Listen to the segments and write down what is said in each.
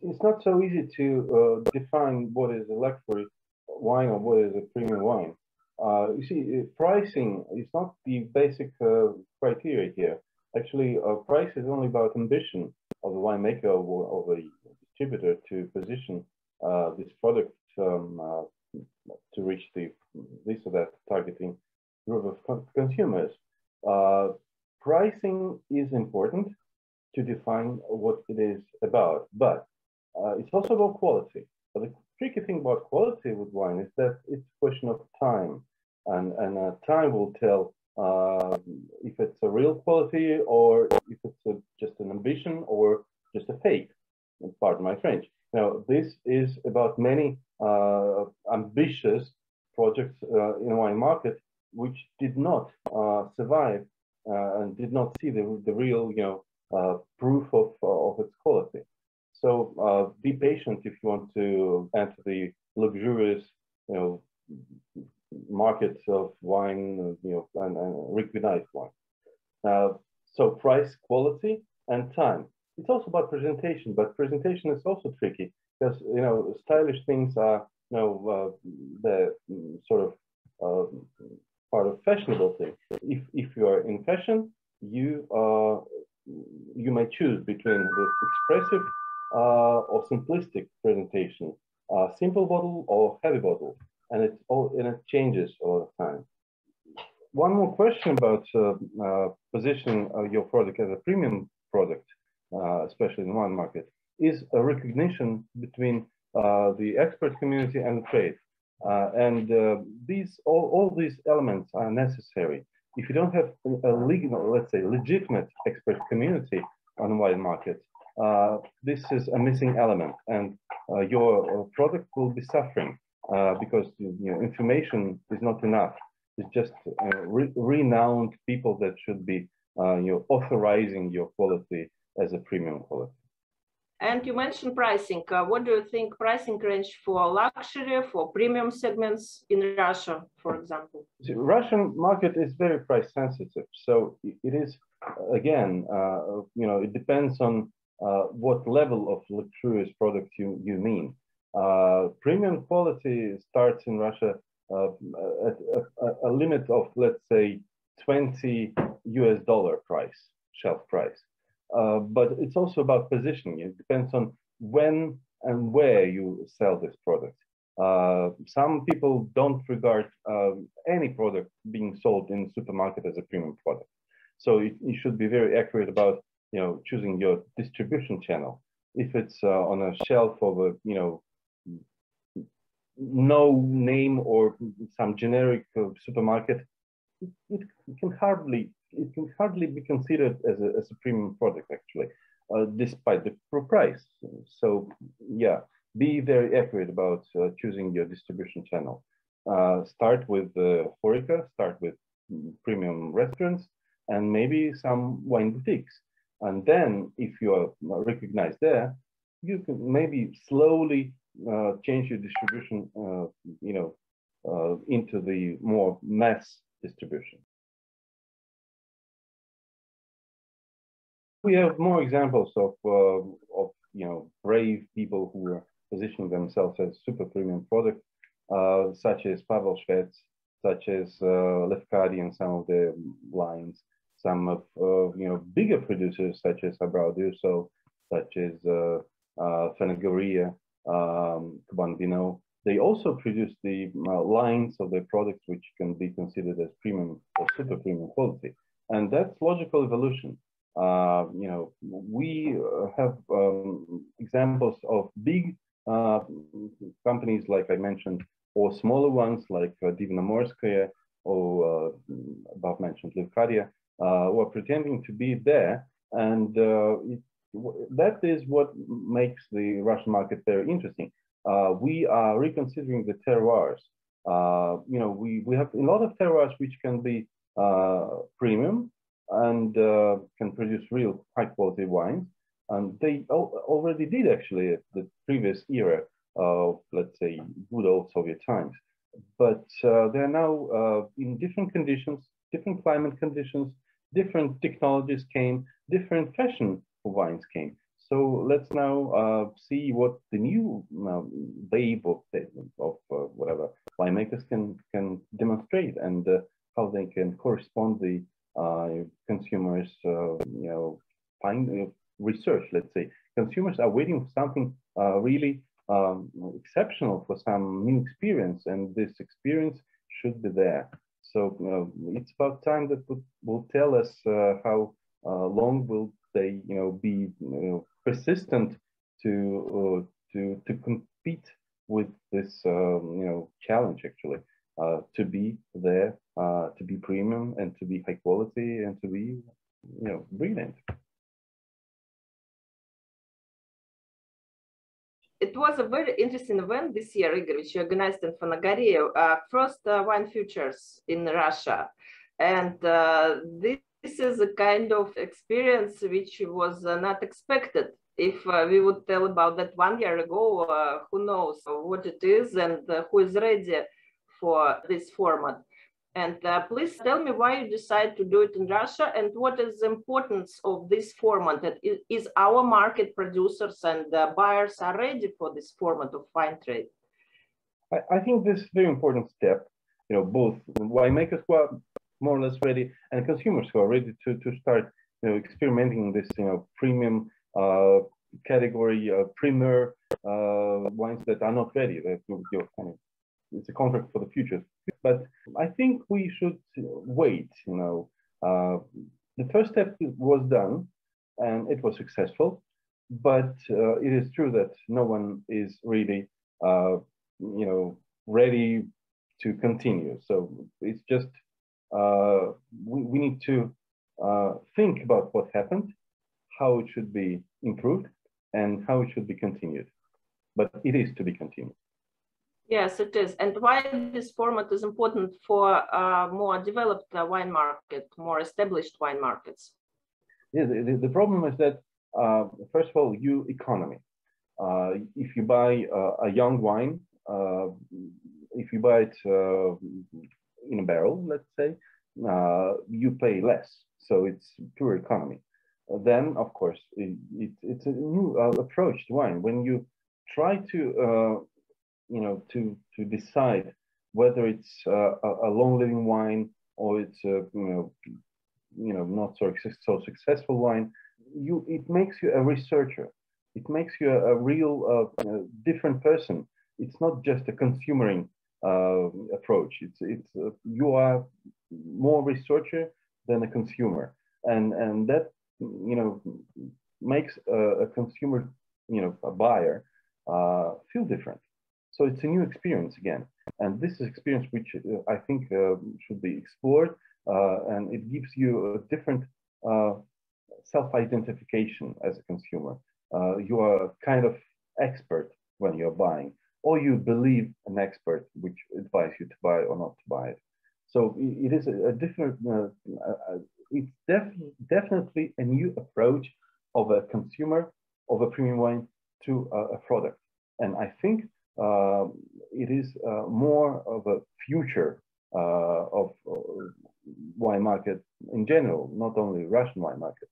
It's not so easy to define what is a luxury wine or what is a premium wine. You see, pricing is not the basic criteria here. Actually, price is only about ambition of the winemaker or of a distributor to position this product to reach this or that targeting group of consumers. Uh, Pricing is important to define what it is about, but it's also about quality. But the tricky thing about quality with wine is that it's a question of time, and time will tell if it's a real quality or if it's just an ambition or just a fake. Pardon my French. Now, this is about many ambitious projects in the wine market which did not survive and did not see the real, proof of its quality. So be patient if you want to enter the luxurious, you know, markets of wine, and recognized wine. So price, quality, and time. It's also about presentation, but presentation is also tricky because stylish things are the sort of part of fashionable thing. If you are in fashion, you may choose between the expressive or simplistic presentation, simple bottle or heavy bottle, and it changes all the time. One more question about positioning your product as a premium product, especially in wine market, is a recognition between the expert community and the trade. And all these elements are necessary. If you don't have a legal, let's say, legitimate expert community on the wine market, this is a missing element, and your product will be suffering because information is not enough. It's just renowned people that should be authorizing your quality as a premium quality. And you mentioned pricing. What do you think pricing range for luxury, for premium segments in Russia, for example? The Russian market is very price sensitive. So it is, again, it depends on what level of luxurious product you mean. Premium quality starts in Russia at a limit of, let's say, $20 price, shelf price. But it's also about positioning. It depends on when and where you sell this product. Some people don't regard any product being sold in the supermarket as a premium product. So you should be very accurate about choosing your distribution channel. If it's on a shelf of a no name or some generic supermarket, it can hardly be considered as a premium product, actually, despite the price. So yeah, be very accurate about choosing your distribution channel. Start with HoReCa, start with premium restaurants, and maybe some wine boutiques. And then if you are recognized there, you can maybe slowly change your distribution, into the more mass distribution. We have more examples of brave people who are positioning themselves as super premium product, such as Pavel Shvets, such as Lefkadi and some of the lines, some of bigger producers such as Abrao D'Urso, such as Phanagorija, Cuban Vino. They also produce the lines of their products which can be considered as premium or super premium quality, and that's logical evolution. We have examples of big companies, like I mentioned, or smaller ones like Divnomorskaya or above mentioned Levkadia, who are pretending to be there, and that is what makes the Russian market very interesting. We are reconsidering the terroirs. We have a lot of terroirs which can be premium and can produce real high quality wines. And they already did actually at the previous era of, let's say, good old Soviet times. But they're now in different conditions, different climate conditions, different technologies came, different fashion for wines came. So let's now see what the new wave of whatever winemakers can demonstrate, and how they can correspond the consumers, find research. Let's say consumers are waiting for something really exceptional, for some new experience, and this experience should be there. So it's about time that will tell us how long will they, be persistent to compete with this, challenge actually, to be there, to be premium, and to be high quality, and to be, brilliant. It was a very interesting event this year, Igor, which you organized in Fanagoria, first wine futures in Russia. And this is a kind of experience which was not expected. If we would tell about that 1 year ago, who knows what it is and who is ready for this format. And please tell me why you decided to do it in Russia, and what is the importance of this format? That is our market, producers and buyers are ready for this format of wine trade? I think this is a very important step. Both winemakers who are more or less ready, and consumers who are ready to start, experimenting in this, premium category, premier wines that are not ready. It's a contract for the future. But I think we should wait. The first step was done, and it was successful. But it is true that no one is really, ready to continue. So it's just we need to think about what happened, how it should be improved, and how it should be continued. But it is to be continued. Yes, it is. And why this format is important for more developed wine market, more established wine markets? Yeah, the problem is that, first of all, economy. If you buy a young wine, if you buy it in a barrel, let's say, you pay less. So it's pure economy. Then, of course, it's a new approach to wine. When you try to to decide whether it's a long-living wine or it's not so successful wine, it makes you a researcher. It makes you a real different person. It's not just a consumering approach. It's you are more researcher than a consumer, and that makes a consumer, a buyer, feel different. So it's a new experience again, and this is experience which I think should be explored, and it gives you a different self-identification as a consumer. You are a kind of expert when you're buying, or you believe an expert which advises you to buy or not to buy it. So it is a different, it's definitely a new approach of a consumer of a premium wine to a product, and I think it is more of a future of wine market in general, not only Russian wine market.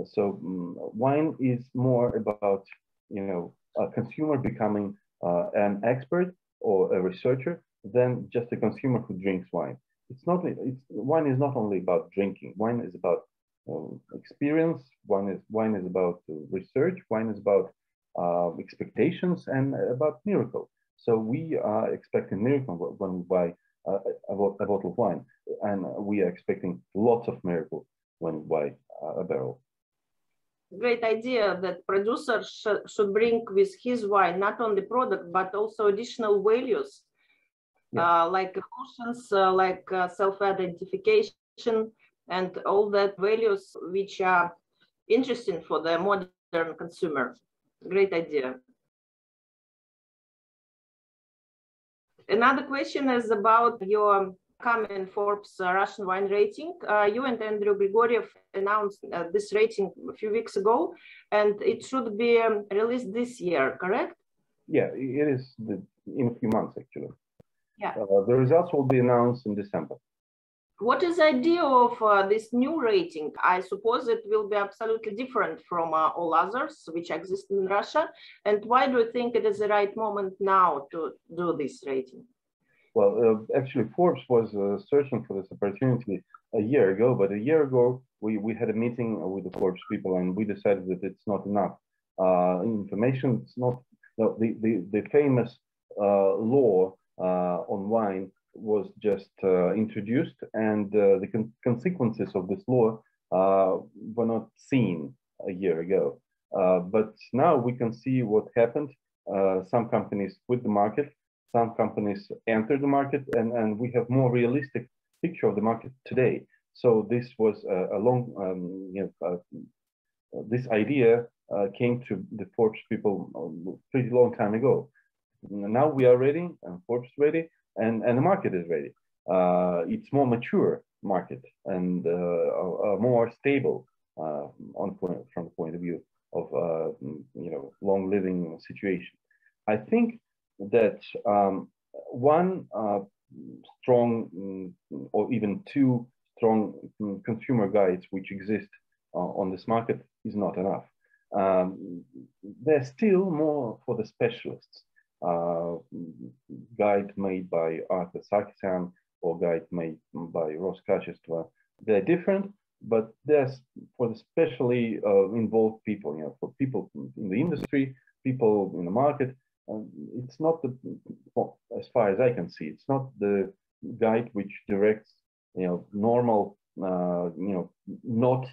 So wine is more about a consumer becoming an expert or a researcher than just a consumer who drinks wine. Wine is not only about drinking. Wine is about experience. Wine is about research. Wine is about expectations and about miracle. So we are expecting miracle when we buy a bottle of wine, and we are expecting lots of miracles when we buy a barrel. Great idea that producer should bring with his wine not only product but also additional values, like emotions, like self-identification, and all that values which are interesting for the modern consumer. Great idea. Another question is about your coming Forbes Russian wine rating. You and Andrew Grigoriev announced this rating a few weeks ago, and it should be released this year, correct? Yeah, it is in a few months, actually. Yeah. The results will be announced in December. What is the idea of this new rating? I suppose it will be absolutely different from all others which exist in Russia. And why do you think it is the right moment now to do this rating? Well, actually, Forbes was searching for this opportunity a year ago, but a year ago, we had a meeting with the Forbes people and we decided that it's not enough information. It's not, no, the famous law on wine was just introduced, and the consequences of this law were not seen a year ago. But now we can see what happened. Some companies quit the market, some companies enter the market, and we have more realistic picture of the market today. So this was a long, this idea came to the Forbes people pretty long time ago. Now we are ready, and Forbes ready, and the market is ready. It's more mature market and a more stable from the point of view of long living situation. I think that one strong or even two strong consumer guides which exist on this market is not enough. There's still more for the specialists. Guide made by Arthur Sarkisian or guide made by Roskачество. They're different, but there's for the specially involved people, for people in the industry, people in the market. It's not the, well, as far as I can see, it's not the guide which directs, normal, not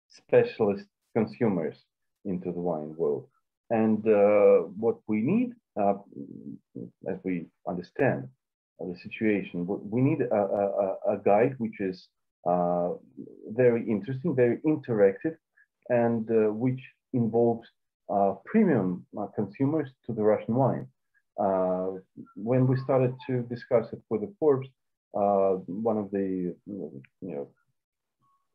specialist consumers into the wine world. And what we need, as we understand the situation, we need a guide which is very interesting, very interactive, and which involves premium consumers to the Russian wine. When we started to discuss it with the Forbes, one of the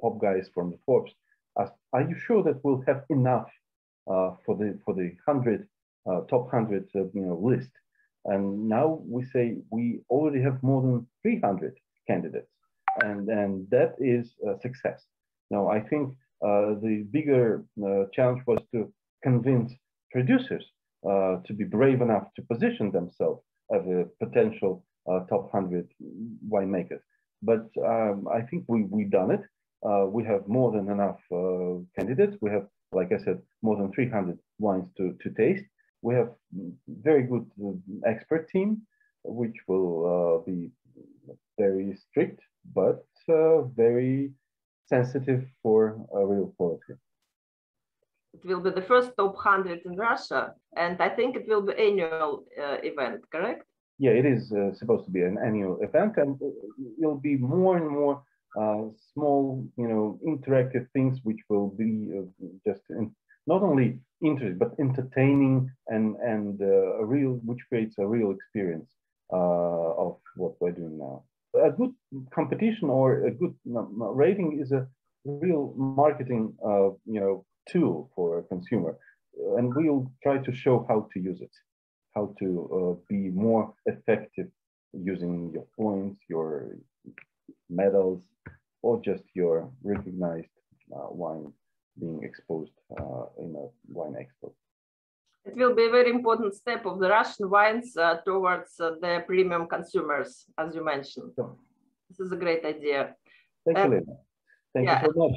top guys from the Forbes asked, "Are you sure that we'll have enough for the top 100 list?" And now we say we already have more than 300 candidates, and that is a success. Now I think the bigger challenge was to convince producers to be brave enough to position themselves as a potential top 100 winemakers. But I think we've done it. We have more than enough candidates. We have, like I said, more than 300 wines to taste. We have very good expert team, which will be very strict, but very sensitive for real quality. It will be the first top 100 in Russia, and I think it will be annual event, correct? Yeah, it is supposed to be an annual event, and it'll be more and more small, interactive things, which will be just not only interesting but entertaining and a real, which creates a real experience of what we're doing now. A good competition or a good rating is a real marketing, tool for a consumer, and we'll try to show how to use it, how to be more effective using your points, your medals, or just your recognized wine being exposed in a wine expo. It will be a very important step of the Russian wines towards the premium consumers, as you mentioned. So, this is a great idea. thank you, Lena. Thank you so much.